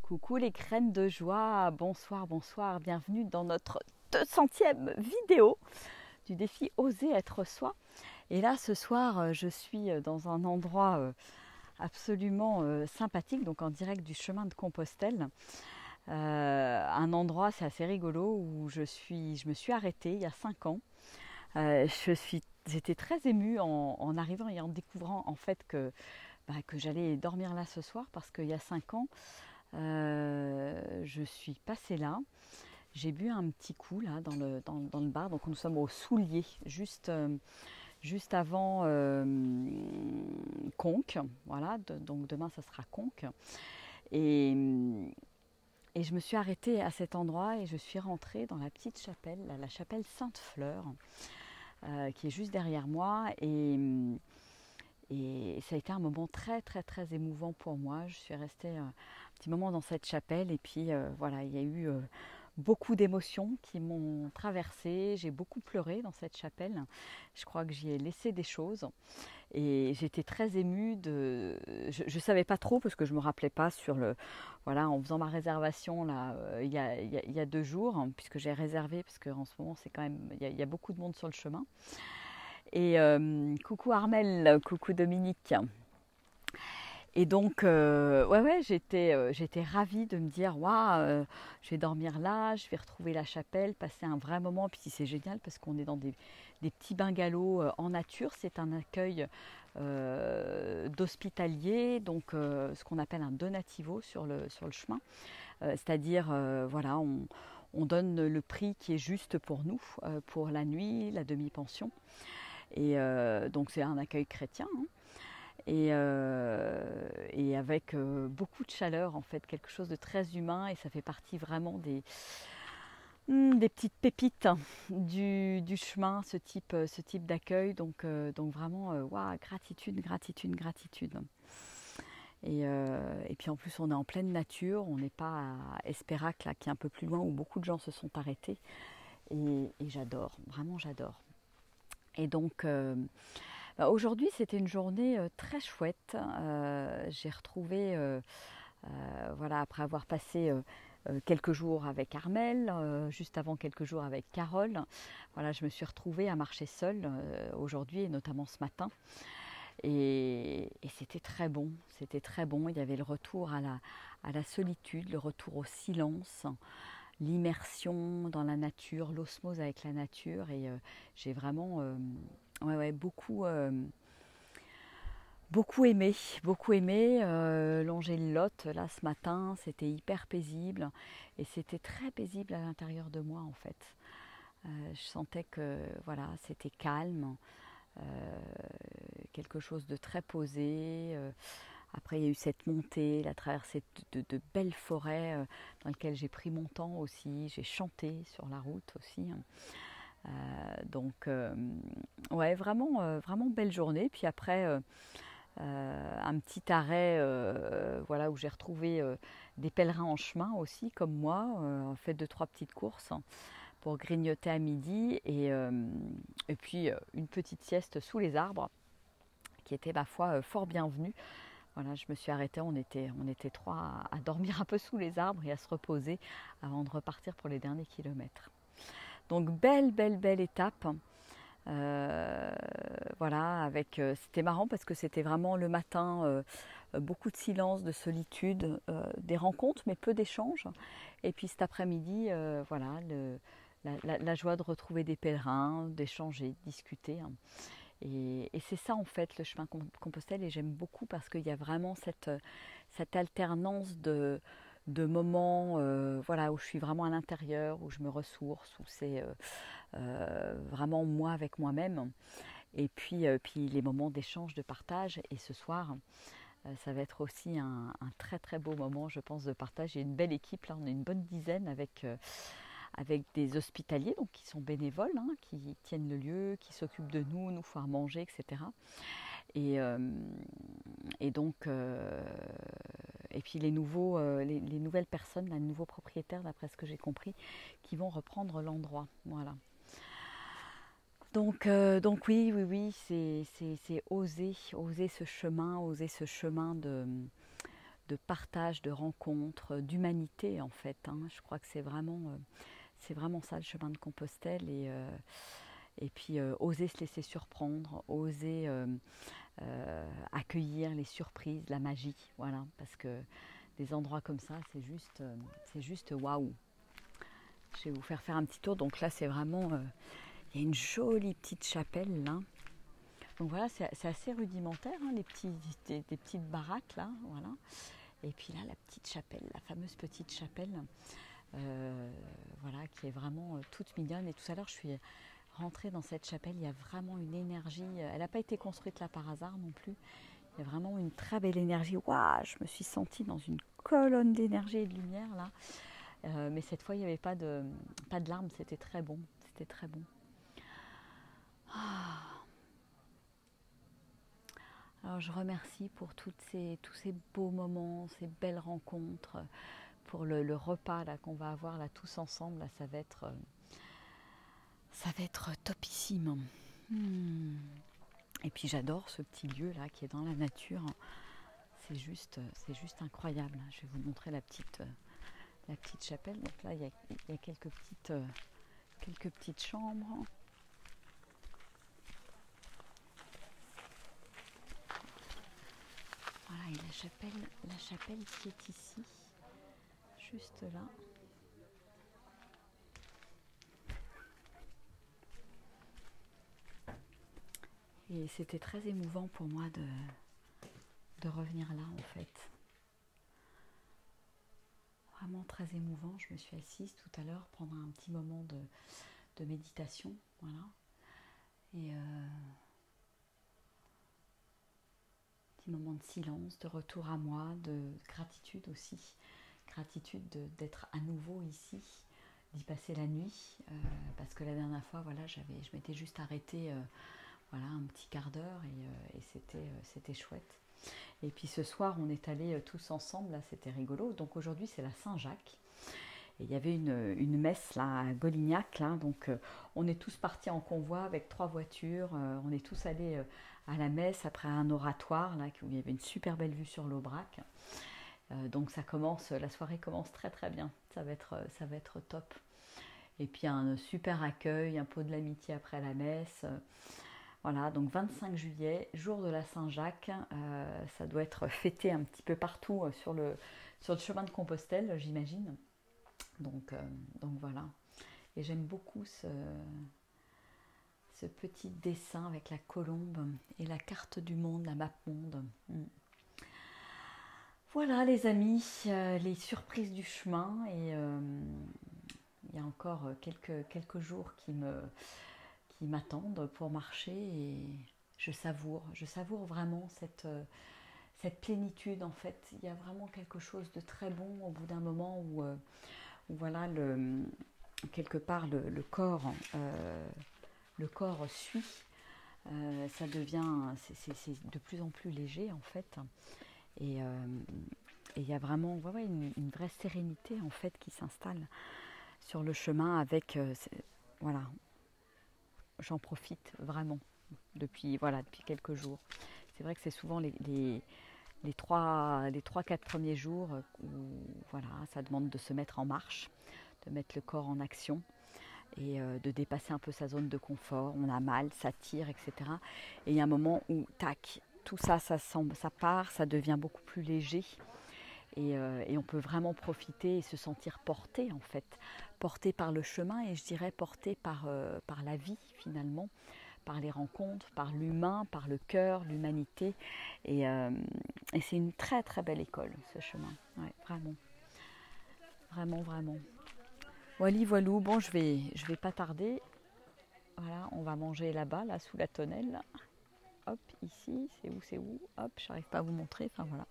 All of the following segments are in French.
Coucou les graines de joie, bonsoir, bonsoir, bienvenue dans notre 200e vidéo du défi Oser être soi. Et là ce soir je suis dans un endroit absolument sympathique, donc en direct du chemin de Compostelle. Un endroit, c'est assez rigolo, où je me suis arrêtée il y a 5 ans. J'étais très émue en arrivant et en découvrant en fait que j'allais dormir là ce soir, parce qu'il y a 5 ans, je suis passée là. J'ai bu un petit coup là dans le bar. Donc nous sommes au Soulier, juste avant Conques. Voilà, donc demain ça sera Conques. Et, et je me suis arrêtée à cet endroit et je suis rentrée dans la petite chapelle, la chapelle Sainte-Fleur, qui est juste derrière moi. Et ça a été un moment très très très émouvant pour moi. Je suis restée un petit moment dans cette chapelle et puis voilà, il y a eu beaucoup d'émotions qui m'ont traversée. J'ai beaucoup pleuré dans cette chapelle. Je crois que j'y ai laissé des choses et j'étais très émue Je ne savais pas trop parce que je ne me rappelais pas voilà, en faisant ma réservation là, il y a 2 jours, hein, puisque j'ai réservé parce qu'en ce moment c'est quand même, il y a beaucoup de monde sur le chemin. Et coucou Armel, coucou Dominique. Et donc, j'étais ravie de me dire, waouh, je vais dormir là, je vais retrouver la chapelle, passer un vrai moment. Puis c'est génial parce qu'on est dans des petits bungalows en nature. C'est un accueil d'hospitaliers, donc ce qu'on appelle un donativo sur le chemin. C'est-à-dire, voilà, on donne le prix qui est juste pour nous, pour la nuit, la demi-pension. Et donc c'est un accueil chrétien, hein. Et avec beaucoup de chaleur, en fait, quelque chose de très humain. Et ça fait partie vraiment des petites pépites, hein, du chemin, ce type d'accueil. Donc vraiment, waouh, gratitude, gratitude, gratitude. Et puis en plus, on est en pleine nature. On n'est pas à Espérac, là, qui est un peu plus loin, où beaucoup de gens se sont arrêtés. Et j'adore, vraiment j'adore. Et donc, aujourd'hui, c'était une journée très chouette. J'ai retrouvé, voilà, après avoir passé quelques jours avec Armel, juste avant quelques jours avec Carole, voilà, je me suis retrouvée à marcher seule aujourd'hui, et notamment ce matin. Et c'était très bon, c'était très bon. Il y avait le retour à la solitude, le retour au silence, l'immersion dans la nature, l'osmose avec la nature. Et j'ai vraiment beaucoup aimé, beaucoup aimé. Longer le Lot là ce matin, c'était hyper paisible et c'était très paisible à l'intérieur de moi en fait. Je sentais que voilà, c'était calme, euh, quelque chose de très posé. Après, il y a eu cette montée, la traversée de belles forêts dans lesquelles j'ai pris mon temps aussi. J'ai chanté sur la route aussi. Ouais, vraiment, vraiment belle journée. Puis après, un petit arrêt, voilà, où j'ai retrouvé des pèlerins en chemin aussi, comme moi, fait 2-3 petites courses, hein, pour grignoter à midi. Et puis une petite sieste sous les arbres, qui était, ma foi, fort bienvenue. Voilà, je me suis arrêtée, on était 3 à dormir un peu sous les arbres et à se reposer avant de repartir pour les derniers kilomètres. Donc belle, belle, belle étape. Voilà, c'était marrant parce que c'était vraiment le matin, beaucoup de silence, de solitude, des rencontres mais peu d'échanges. Et puis cet après-midi, voilà, la joie de retrouver des pèlerins, d'échanger, de discuter, hein. Et c'est ça en fait le chemin Compostelle, et j'aime beaucoup parce qu'il y a vraiment cette alternance de moments, voilà, où je suis vraiment à l'intérieur, où je me ressource, où c'est vraiment moi avec moi-même. Et puis les moments d'échange, de partage. Et ce soir, ça va être aussi un très très beau moment, je pense, de partage. Il y a une belle équipe, là, on est une bonne dizaine avec des hospitaliers, donc qui sont bénévoles, hein, qui tiennent le lieu, qui s'occupent de nous, nous faire manger, etc. Et, euh, et donc, et puis les nouvelles personnes, les nouveaux propriétaires, d'après ce que j'ai compris, qui vont reprendre l'endroit. Voilà. Donc oui, oui, oui, c'est oser ce chemin de partage, de rencontres, d'humanité en fait. Hein. Je crois que c'est vraiment ça le chemin de Compostelle. Et puis oser se laisser surprendre, oser accueillir les surprises, la magie. Voilà, parce que des endroits comme ça, c'est juste waouh. Je vais vous faire un petit tour. Donc là, c'est vraiment... il y a une jolie petite chapelle là. Donc voilà, c'est assez rudimentaire, hein, des petites baraques là. Voilà. Et puis là, la petite chapelle, la fameuse petite chapelle, voilà, qui est vraiment toute mignonne. Et tout à l'heure, je suis rentrée dans cette chapelle. Il y a vraiment une énergie. Elle n'a pas été construite là par hasard non plus. Il y a vraiment une très belle énergie. Waouh, je me suis sentie dans une colonne d'énergie et de lumière là. Mais cette fois, il n'y avait pas de larmes. C'était très bon. C'était très bon. Alors je remercie pour tous ces beaux moments, ces belles rencontres, pour le repas là qu'on va avoir là tous ensemble. Là, ça va être topissime. Et puis j'adore ce petit lieu là qui est dans la nature. C'est juste incroyable. Je vais vous montrer la petite chapelle. Donc là, il y a quelques petites chambres. Voilà, et la chapelle qui est ici, juste là. Et c'était très émouvant pour moi de revenir là en fait. Vraiment très émouvant. Je me suis assise tout à l'heure prendre un petit moment de méditation. Voilà. Et petit moment de silence, de retour à moi, de gratitude aussi. Gratitude d'être à nouveau ici, d'y passer la nuit. Parce que la dernière fois, voilà, je m'étais juste arrêtée voilà, un petit quart d'heure et c'était chouette. Et puis ce soir, on est allés tous ensemble, là c'était rigolo. Donc aujourd'hui, c'est la Saint-Jacques. Et il y avait une messe là à Golignac, là, donc on est tous partis en convoi avec 3 voitures. On est tous allés à la messe après un oratoire là où il y avait une super belle vue sur l'Aubrac. Donc la soirée commence très très bien. Ça va être top. Et puis un super accueil, un pot de l'amitié après la messe. Voilà, donc 25 juillet, jour de la Saint-Jacques, ça doit être fêté un petit peu partout sur le chemin de Compostelle, j'imagine. Donc voilà. Et j'aime beaucoup ce petit dessin avec la colombe et la carte du monde, la map monde. Voilà les amis, les surprises du chemin. Et il y a encore quelques jours qui m'attendent pour marcher et je savoure vraiment cette plénitude en fait. Il y a vraiment quelque chose de très bon au bout d'un moment où voilà quelque part le corps suit. Ça devient, c'est de plus en plus léger en fait. Et il y a vraiment une vraie sérénité en fait qui s'installe sur le chemin avec voilà. J'en profite vraiment depuis quelques jours. C'est vrai que c'est souvent les 3-4 premiers jours où voilà, ça demande de se mettre en marche, de mettre le corps en action et de dépasser un peu sa zone de confort. On a mal, ça tire, etc. Et il y a un moment où, tac, tout ça part, ça devient beaucoup plus léger. Et on peut vraiment profiter et se sentir porté en fait, porté par le chemin et je dirais porté par la vie finalement, par les rencontres, par l'humain, par le cœur, l'humanité et c'est une très très belle école ce chemin, ouais, vraiment, vraiment, vraiment. Voilà, voilou, bon je vais pas tarder, voilà, on va manger là-bas, là sous la tonnelle, là. Hop, ici, c'est où, hop, j'arrive pas à vous montrer, enfin voilà.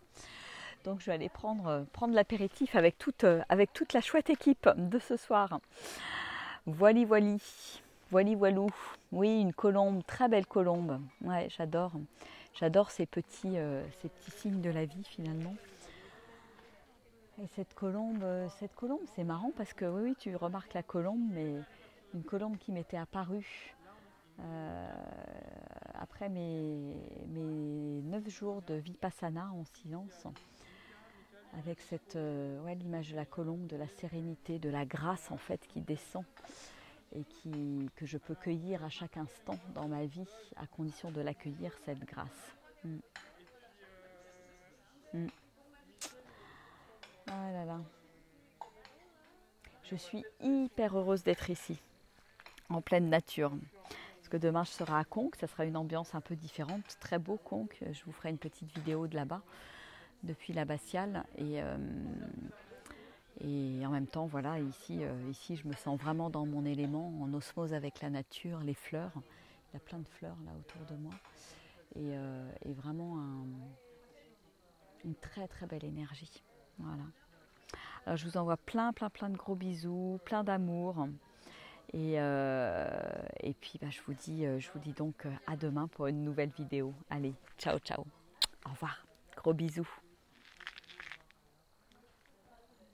Donc je vais aller prendre l'apéritif avec toute la chouette équipe de ce soir. Voili, voilou. Oui, une colombe, très belle colombe. Ouais, j'adore. J'adore ces petits signes de la vie finalement. Et cette colombe, c'est marrant parce que oui, tu remarques la colombe, mais une colombe qui m'était apparue après mes 9 jours de vipassana en silence. avec cette, ouais, l'image de la colombe, de la sérénité, de la grâce en fait qui descend et que je peux cueillir à chaque instant dans ma vie, à condition de l'accueillir, cette grâce. Mm. Mm. Ah là là. Je suis hyper heureuse d'être ici, en pleine nature. Parce que demain je serai à Conques, ça sera une ambiance un peu différente, très beau Conques. Je vous ferai une petite vidéo de là-bas, depuis l'abbatiale. Et en même temps, voilà, ici je me sens vraiment dans mon élément, en osmose avec la nature, les fleurs. Il y a plein de fleurs là autour de moi. Et vraiment une très très belle énergie. Voilà. Alors je vous envoie plein de gros bisous, plein d'amour. Et puis je vous dis donc à demain pour une nouvelle vidéo. Allez, ciao ciao. Au revoir. Gros bisous.